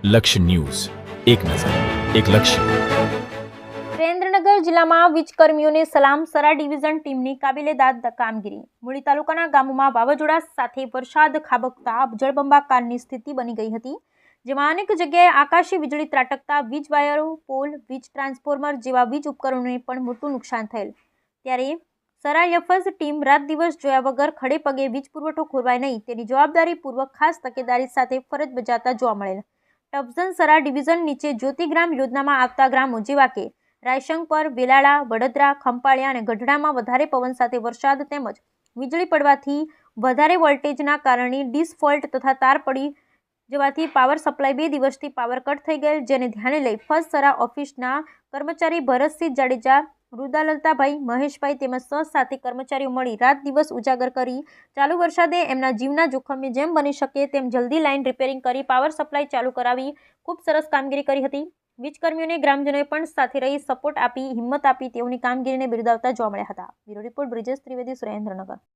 લક્ષ્ય ન્યૂઝ, એક નજર, એક લક્ષ્ય. સુરેન્દ્રનગર જિલ્લામાં વીજકર્મીઓને સલામ. સરા ડિવિઝન ટીમની કાબિલેદાદ કામગીરી. મૂળી તાલુકાના ગામોમાં વાવાઝોડા સાથે વરસાદ ખાબકતા જળબંબાકારની સ્થિતિ બની ગઈ હતી, જેમાં અનેક જગ્યાએ આકાશી વીજળી ત્રાટકતા વીજ વાયરો, પોલ, વીજ ટ્રાન્સફોર્મર જેવા વીજ ઉપકરણોને પણ મોટું નુકસાન થયેલ. ત્યારે સરા યફઝ ટીમ રાત દિવસ જોયા વગર ખડે પગે વીજ પુરવઠો ખોરવાય નહીં તેની જવાબદારીપૂર્વક ખાસ તકેદારી સાથે ફરજ બજાવતા જોવા મળેલ. ટબઝન સરા ડિવિઝન નીચે જ્યોતિગ્રામ યોજનામાં આવતા ગ્રામો જેવા કે રાયશંકપર, વેલાળા, વડોદરા, ખંપાળિયા અને ગઢડામાં વધારે પવન સાથે વરસાદ તેમજ વીજળી પડવાથી વધારે વોલ્ટેજના કારણે ડિસફોલ્ટ તથા તાર પડી જવાથી પાવર સપ્લાય 2 દિવસથી પાવર કટ થઈ ગયેલ, જેને ધ્યાને લઈ ફર્સ્ટ સરા ઓફિસના કર્મચારી ભરતસિંહ જાડેજા, રુદાલતાભાઈ, મહેશભાઈ તેમજ સાથે કર્મચારીઓ મળી રાત દિવસ ઉજાગર કરી ચાલુ વરસાદે એમના જીવના જોખમે જેમ બની શકે તેમ જલ્દી લાઇન રિપેરિંગ કરી પાવર સપ્લાય ચાલુ કરાવી ખૂબ સરસ કામગીરી કરી હતી. વીજકર્મીઓને ગ્રામજનોએ પણ સાથે રહી સપોર્ટ આપી હિંમત આપી તેઓની કામગીરીને બિરદાવતા જોવા મળ્યા હતા. Bureau report Brijesh Trivedi, Surendranagar.